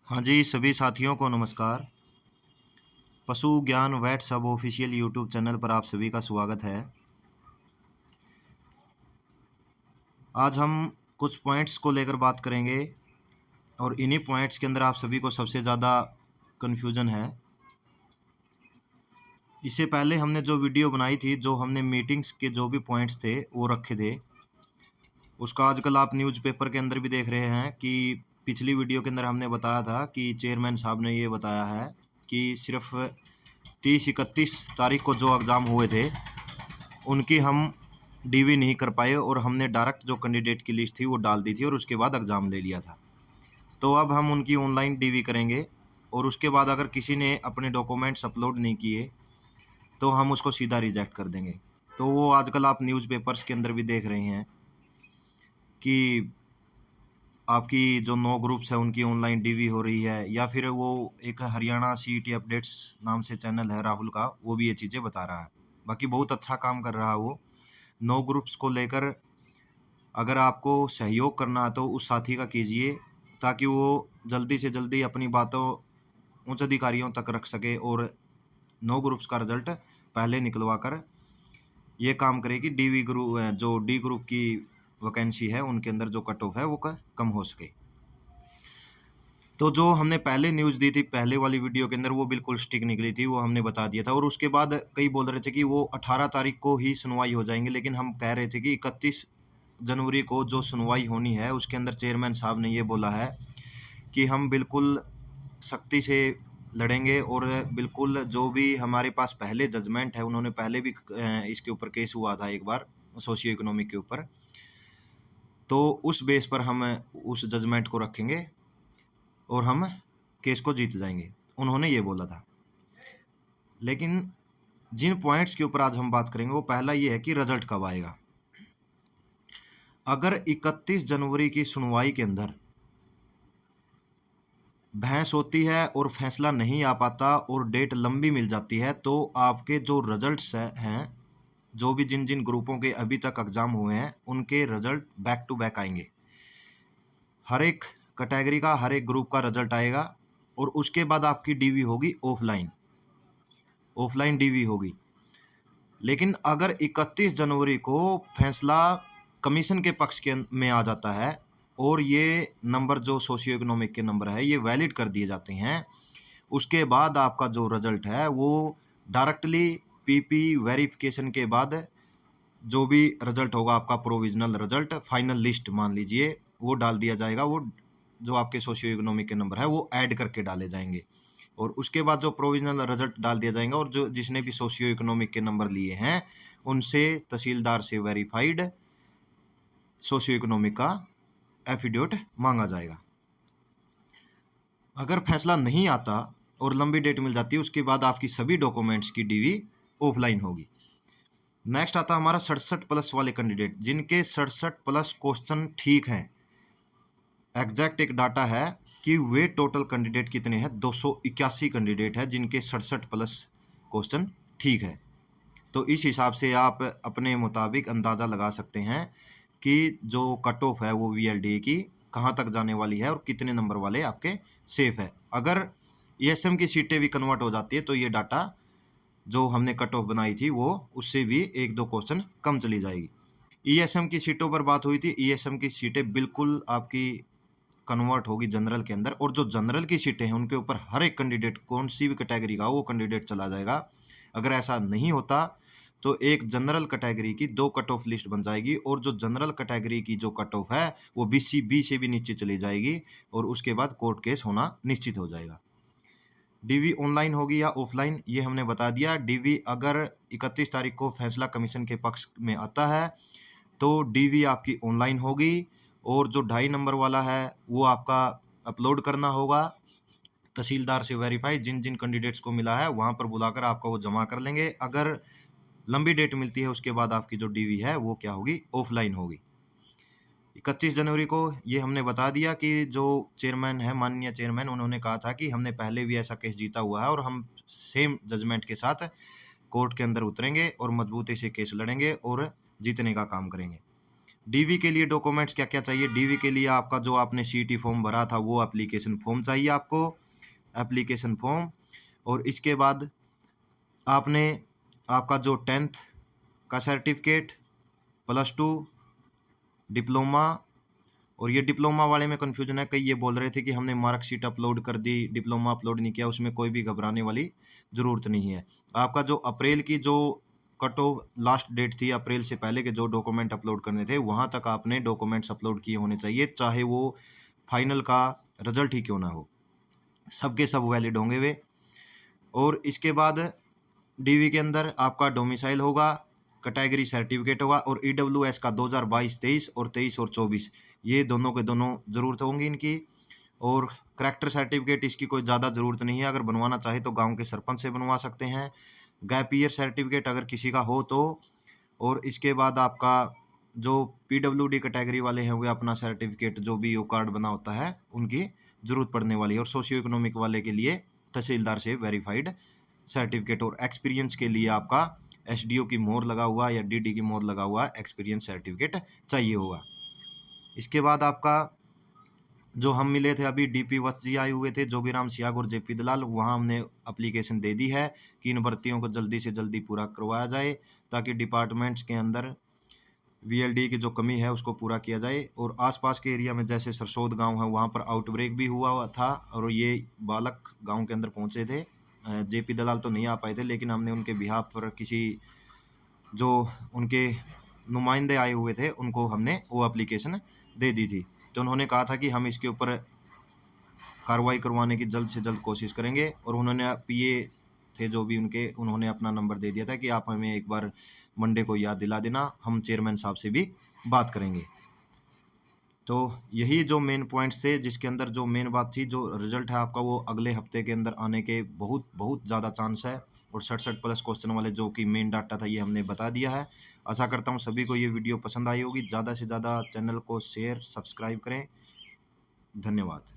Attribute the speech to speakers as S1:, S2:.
S1: हाँ जी, सभी साथियों को नमस्कार। पशु ज्ञान वेट सब ऑफिशियल यूट्यूब चैनल पर आप सभी का स्वागत है। आज हम कुछ पॉइंट्स को लेकर बात करेंगे और इन्हीं पॉइंट्स के अंदर आप सभी को सबसे ज़्यादा कन्फ्यूजन है। इससे पहले हमने जो वीडियो बनाई थी, जो हमने मीटिंग्स के जो भी पॉइंट्स थे वो रखे थे, उसका आजकल आप न्यूज़पेपर के अंदर भी देख रहे हैं कि पिछली वीडियो के अंदर हमने बताया था कि चेयरमैन साहब ने ये बताया है कि सिर्फ 30-31 तारीख को जो एग्ज़ाम हुए थे उनकी हम डीवी नहीं कर पाए और हमने डायरेक्ट जो कैंडिडेट की लिस्ट थी वो डाल दी थी और उसके बाद एग्ज़ाम ले लिया था। तो अब हम उनकी ऑनलाइन डीवी करेंगे और उसके बाद अगर किसी ने अपने डॉक्यूमेंट्स अपलोड नहीं किए तो हम उसको सीधा रिजेक्ट कर देंगे। तो वो आजकल आप न्यूज़पेपर्स के अंदर भी देख रहे हैं कि आपकी जो 9 ग्रुप्स है उनकी ऑनलाइन डीवी हो रही है, या फिर वो एक हरियाणा सीईटी अपडेट्स नाम से चैनल है राहुल का, वो भी ये चीज़ें बता रहा है। बाकी बहुत अच्छा काम कर रहा है वो। 9 ग्रुप्स को लेकर अगर आपको सहयोग करना है तो उस साथी का कीजिए, ताकि वो जल्दी से जल्दी अपनी बातों उच्च अधिकारियों तक रख सके और 9 ग्रुप्स का रिजल्ट पहले निकलवा कर ये काम करे कि डीवी ग्रुप जो डी ग्रुप की वैकेंसी है उनके अंदर जो कट ऑफ है वो कम हो सके। तो जो हमने पहले न्यूज़ दी थी पहले वाली वीडियो के अंदर वो बिल्कुल स्टिक निकली थी, वो हमने बता दिया था। और उसके बाद कई बोल रहे थे कि वो 18 तारीख को ही सुनवाई हो जाएंगे, लेकिन हम कह रहे थे कि 31 जनवरी को जो सुनवाई होनी है उसके अंदर चेयरमैन साहब ने ये बोला है कि हम बिल्कुल सख्ती से लड़ेंगे और बिल्कुल जो भी हमारे पास पहले जजमेंट है, उन्होंने पहले भी इसके ऊपर केस हुआ था एक बार सोशियो इकोनॉमिक के ऊपर, तो उस बेस पर हम उस जजमेंट को रखेंगे और हम केस को जीत जाएंगे, उन्होंने ये बोला था। लेकिन जिन पॉइंट्स के ऊपर आज हम बात करेंगे वो पहला ये है कि रिजल्ट कब आएगा। अगर 31 जनवरी की सुनवाई के अंदर बहस होती है और फैसला नहीं आ पाता और डेट लंबी मिल जाती है, तो आपके जो रिजल्ट्स हैं, जो भी जिन जिन ग्रुपों के अभी तक एग्ज़ाम हुए हैं उनके रिजल्ट बैक टू बैक आएंगे। हर एक कैटेगरी का हर एक ग्रुप का रिजल्ट आएगा और उसके बाद आपकी डीवी होगी ऑफलाइन डीवी होगी। लेकिन अगर 31 जनवरी को फैसला कमीशन के पक्ष के में आ जाता है और ये नंबर जो सोशियो इकोनॉमिक के नंबर है ये वैलिड कर दिए जाते हैं, उसके बाद आपका जो रिजल्ट है वो डायरेक्टली पीपी वेरिफिकेशन के बाद जो भी रिजल्ट होगा आपका प्रोविजनल रिजल्ट, फाइनल लिस्ट मान लीजिए, वो डाल दिया जाएगा। वो जो आपके सोशियो इकोनॉमिक के नंबर है वो ऐड करके डाले जाएंगे और उसके बाद जो प्रोविजनल रिजल्ट डाल दिया जाएगा और जो जिसने भी सोशियो इकोनॉमिक के नंबर लिए हैं उनसे तहसीलदार से वेरीफाइड सोशियो इकोनॉमिक का एफिडेविट मांगा जाएगा। अगर फैसला नहीं आता और लंबी डेट मिल जाती है, उसके बाद आपकी सभी डॉक्यूमेंट्स की डीवी ऑफलाइन होगी। नेक्स्ट आता हमारा 67+ वाले कैंडिडेट, जिनके 67+ क्वेश्चन ठीक हैं। एग्जैक्ट एक डाटा है कि वे टोटल कैंडिडेट कितने हैं, 281 कैंडिडेट है जिनके 67+ क्वेश्चन ठीक है। तो इस हिसाब से आप अपने मुताबिक अंदाज़ा लगा सकते हैं कि जो कट ऑफ है वो वीएलडीए की कहाँ तक जाने वाली है और कितने नंबर वाले आपके सेफ है। अगर ईएसएम की सीटें भी कन्वर्ट हो जाती है तो ये डाटा जो हमने कट ऑफ बनाई थी वो उससे भी 1-2 क्वेश्चन कम चली जाएगी। ईएसएम की सीटों पर बात हुई थी, ईएसएम की सीटें बिल्कुल आपकी कन्वर्ट होगी जनरल के अंदर, और जो जनरल की सीटें हैं उनके ऊपर हर एक कैंडिडेट कौन सी भी कैटेगरी का वो कैंडिडेट चला जाएगा। अगर ऐसा नहीं होता तो एक जनरल कैटेगरी की 2 कट ऑफ लिस्ट बन जाएगी और जो जनरल कैटेगरी की जो कट ऑफ है वो बीसी से भी नीचे चली जाएगी और उसके बाद कोर्ट केस होना निश्चित हो जाएगा। डीवी ऑनलाइन होगी या ऑफलाइन ये हमने बता दिया। डीवी अगर 31 तारीख को फैसला कमीशन के पक्ष में आता है तो डीवी आपकी ऑनलाइन होगी और जो 2.5 नंबर वाला है वो आपका अपलोड करना होगा तहसीलदार से वेरीफाई, जिन जिन कैंडिडेट्स को मिला है वहाँ पर बुलाकर आपका वो जमा कर लेंगे। अगर लंबी डेट मिलती है उसके बाद आपकी जो डीवी है वो क्या होगी, ऑफलाइन होगी। 31 जनवरी को ये हमने बता दिया कि जो चेयरमैन है, माननीय चेयरमैन, उन्होंने कहा था कि हमने पहले भी ऐसा केस जीता हुआ है और हम सेम जजमेंट के साथ कोर्ट के अंदर उतरेंगे और मजबूती से केस लड़ेंगे और जीतने का काम करेंगे। डीवी के लिए डॉक्यूमेंट्स क्या क्या चाहिए। डीवी के लिए आपका जो आपने सीटी फॉर्म भरा था वो एप्लीकेशन फॉर्म चाहिए आपको, एप्लीकेशन फॉर्म। और इसके बाद आपने आपका जो 10th का सर्टिफिकेट, +2, डिप्लोमा। और ये डिप्लोमा वाले में कन्फ्यूजन है, कई ये बोल रहे थे कि हमने मार्कशीट अपलोड कर दी, डिप्लोमा अपलोड नहीं किया। उसमें कोई भी घबराने वाली ज़रूरत नहीं है। आपका जो अप्रैल की जो कट ऑफ लास्ट डेट थी, अप्रैल से पहले के जो डॉक्यूमेंट अपलोड करने थे वहाँ तक आपने डॉक्यूमेंट्स अपलोड किए होने चाहिए, चाहे वो फाइनल का रिजल्ट ही क्यों ना हो, सबके सब वैलिड होंगे वे। और इसके बाद डीवी के अंदर आपका डोमिसाइल होगा, कैटेगरी सर्टिफिकेट होगा, और ईडब्ल्यूएस का 2022-23 और 23 और 24 ये दोनों के दोनों ज़रूरत होंगी इनकी। और करैक्टर सर्टिफिकेट इसकी कोई ज़्यादा ज़रूरत नहीं है, अगर बनवाना चाहे तो गांव के सरपंच से बनवा सकते हैं। गैप ईयर सर्टिफिकेट अगर किसी का हो तो। और इसके बाद आपका जो पीडब्ल्यूडी कैटेगरी वाले हैं वे अपना सर्टिफिकेट जो भी ओ कार्ड बना होता है उनकी ज़रूरत पड़ने वाली है। और सोशियो इकोनॉमिक वाले के लिए तहसीलदार से वेरीफाइड सर्टिफिकेट। और एक्सपीरियंस के लिए आपका एसडीओ की मोहर लगा हुआ या डीडी की मोहर लगा हुआ एक्सपीरियंस सर्टिफिकेट चाहिए होगा। इसके बाद आपका जो हम मिले थे अभी, डीपी वत्स जी आए हुए थे, जोगीराम सियाग और जेपी दलाल, वहाँ हमने एप्लीकेशन दे दी है कि इन भर्तियों को जल्दी से जल्दी पूरा करवाया जाए ताकि डिपार्टमेंट्स के अंदर वीएलडी की जो कमी है उसको पूरा किया जाए। और आसपास के एरिया में जैसे सरसोद गांव है वहाँ पर आउटब्रेक भी हुआ था और ये बालक गांव के अंदर पहुँचे थे। जेपी दलाल तो नहीं आ पाए थे, लेकिन हमने उनके बिहाफ पर किसी जो उनके नुमाइंदे आए हुए थे उनको हमने वो एप्लीकेशन दे दी थी। तो उन्होंने कहा था कि हम इसके ऊपर कार्रवाई करवाने की जल्द से जल्द कोशिश करेंगे। और उन्होंने पीए थे जो भी उनके, उन्होंने अपना नंबर दे दिया था कि आप हमें एक बार मंडे को याद दिला देना, हम चेयरमैन साहब से भी बात करेंगे। तो यही जो मेन पॉइंट्स थे जिसके अंदर जो मेन बात थी, जो रिजल्ट है आपका वो अगले हफ्ते के अंदर आने के बहुत बहुत ज़्यादा चांस है। और 67+ क्वेश्चन वाले जो कि मेन डाटा था ये हमने बता दिया है। आशा करता हूँ सभी को ये वीडियो पसंद आई होगी। ज़्यादा से ज़्यादा चैनल को शेयर सब्सक्राइब करें। धन्यवाद।